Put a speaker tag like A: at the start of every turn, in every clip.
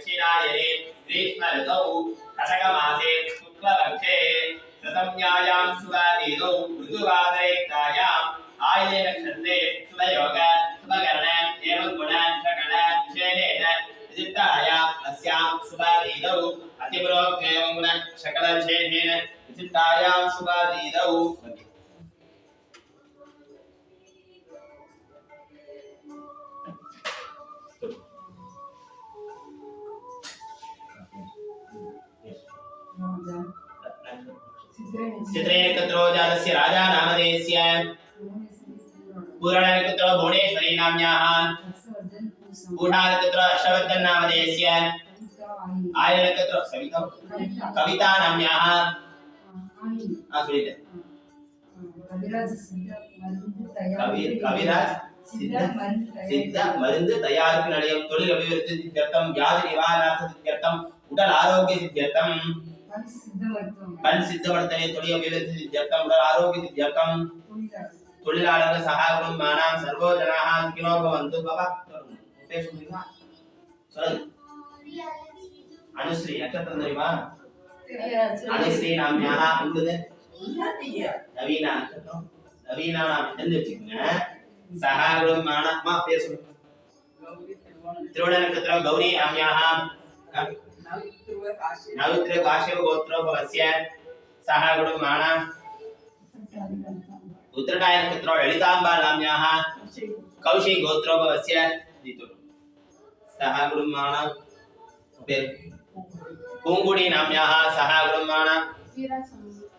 A: दक्षिणायने ग्रीष्म ऋतौ कसकमासे शुक्लपक्षे प्रथम्यायां शुभादीनौ ऋतुवादरेक्तायाम् आयने नक्षत्रे शुभयोग शुभकरण एवं गुण शकल विशेषेण विचित्रायाम् अस्यां शुभादीनौ अतिप्रोक्त एवं गुण शकल विशेषेण विचित्रायां शुभादीनौ चित्रे नक्षत्रो जातस्य राजा नामधेयस्य पुराण नक्षत्रो भुवनेश्वरी नाम्याः पूषा नक्षत्रो हर्षवर्धन नामधेयस्य आय नक्षत्रो कविता नाम्याः कविराज सिद्ध मरुंदु तयारुक्कु नडैयुम तोळिल अभिवृद्धि सिद्ध्यर्थम व्याधि निवारणार्थ सिद्ध्यर्थम उडल आरोग्य सिद्ध्यर्थम पन सिद्धवर्तने तोळिल अभिवृद्धि सिद्ध्यर्थम उडल आरोग्य सिद्ध्यर्थम तोळिलाळर सहाकुटुंबानां सर्वो जनाः सुखिनो भवन्तु बाबा अनुश्री नक्षत्रं தெரியுமா अनुश्री नाम्याः उंगुदे नवीना नक्षत्रम नवीना नाम தெரிஞ்சு வெச்சுக்கங்க सहाकुटुंबानां मा பேர் சொல்லுங்க त्रिवण नक्षत्रं गौरी नाम्याः नवित्र काश्यप गोत्रोपवस्य सहाकुटुंबानां उत्तरायण नक्षत्रं ललितांबा नाम्याः कौशिक गोत्रोपवस्य सहाकुटुंबानां पेर पूंगुडी नाम्याः सहाकुटुंबानां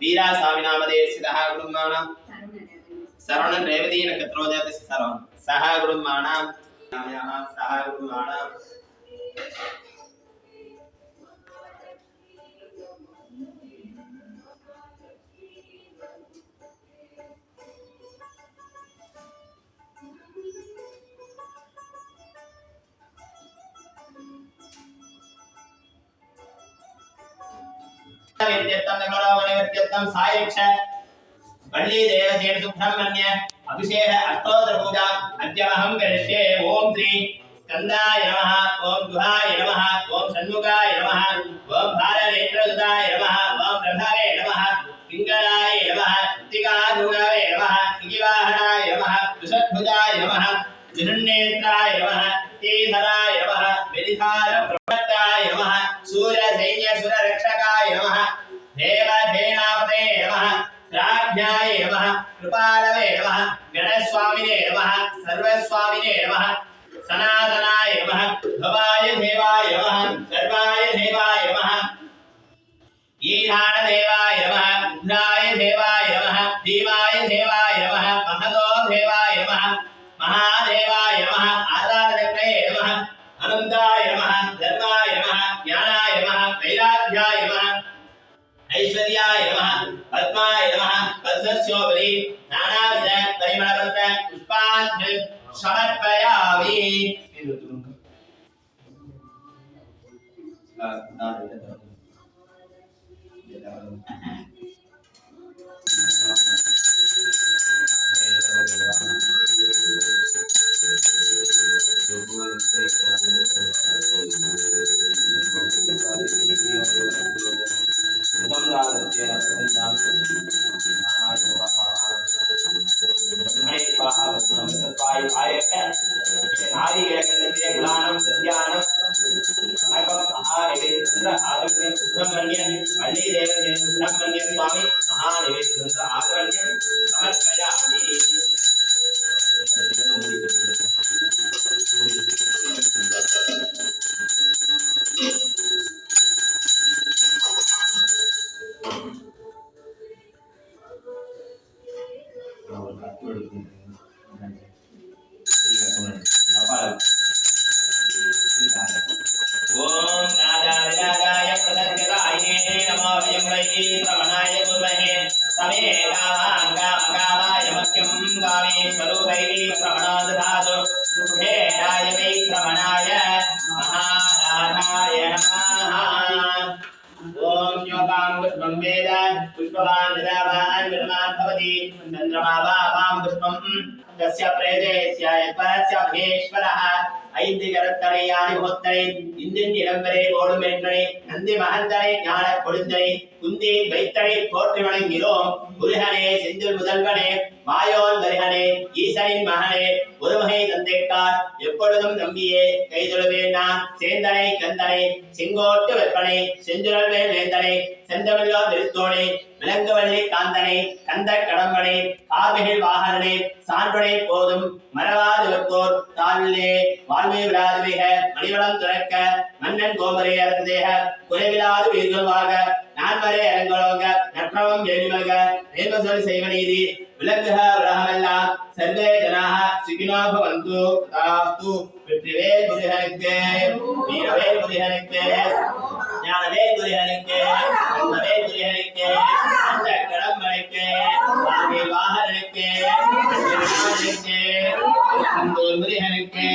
A: वीरास्वामी नामधेयस्य सहाकुटुंबानां सरवण रेवती नक्षत्रो जातस्य सरवण सहाकुटुंबानां नाम्याः सहाकुटुंबानां वेद्यत्तं नगरोवने वेद्यत्तं सायक्ष वल्ली देवसेन सुब्रह्मण्य अभिषेक अष्टोत्तर पूजा अद्यमहं करिष्ये ओम श्री स्कंदाय नमः ओम गुहाय नमः ओम षण्मुखाय नमः ओम भारनेत्रसुताय नमः ओम प्रभावे नमः पिंगलाय नमः तिकाधुगाय नमः किवाहनाय नमः दुषद्भुजाय नमः जिननेत्राय नमः तीधराय नमः विधिधार प्रवत्ताय नमः सूर्यसैन्य सुररक्षकाय नमः देवसेनापते नमः राज्ञाय नमः कृपालवे नमः गणस्वामिने नमः सर्वस्वामिने नमः सनातनाय नमः भवाय देवाय नमः सर्वाय देवाय नमः ईशान देवाय नमः रुद्राय देवाय नमः भीमाय देवाय नमः महतो देवाय नमः महादेवाय नमः आधारचक्रे नमः अनंताय नमः धर्माय नमः ज्ञानाय नमः वैराग्याय नमः ऐश्वर्याय नमः पद्माय नमः पद्मस्योपरि नानाविध परिमलवन्त पुष्पाञ्जलि समर्पयामि ஐந்து கரத்தனை யானை முகத்தனை இந்தின் இளம்பரே ஓடும் என்றனை நந்தி மகந்தனை ஞான கொழுந்தனை குந்தியின் வைத்தனை போற்றி வணங்கிறோம். முருகனே செந்தில் முதல்வனே மாயோன் வருகனே ஈசனின் மகனே ஒருவகை தந்தைக்கார் எப்பொழுதும் நம்பியே கைதொழுவேன் நான். சேந்தனை கந்தனை செங்கோட்டு வெப்பனை செஞ்சுழல்வேல் வேந்தனை செந்தமிழோ திருத்தோனே விலங்குவள்ளி காந்தனை கந்த கடம்பனை கார்மிகில் வாகனனே சான்றுடை போதும் மறவாது வைப்போர் தாளிலே வாழ்வை விழாதுவிக மணிவளம் துறக்க மன்னன் கோமரே அரசதேக குறைவிலாது உயிர்கள் வாழ்க நான்மரே அரங்கலோக நற்றவம் வேணிமல்க நேமசொல் செய்வ நீதி விலங்குக உலகமெல்லாம் சர்வே ஜனாக சுகினோ பவந்து ததாஸ்து. வெற்றிவேல் முருகனுக்கு வீரவேல் முருகனுக்கு ஞானவேல் முருகனுக்கு அந்தவேல் முருகனுக்கு அந்த கடம்பனுக்கு வாழ்வில் வாகனனுக்கு விநாயகனுக்கு அந்தோல் முருகனுக்கு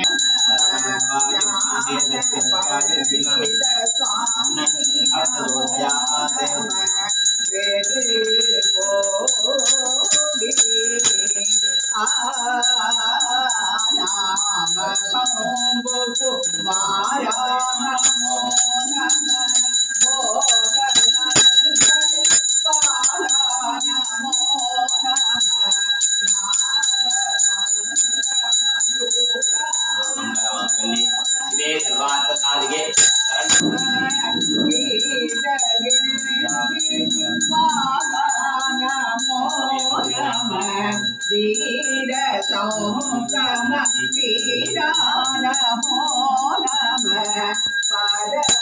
B: Namo Namah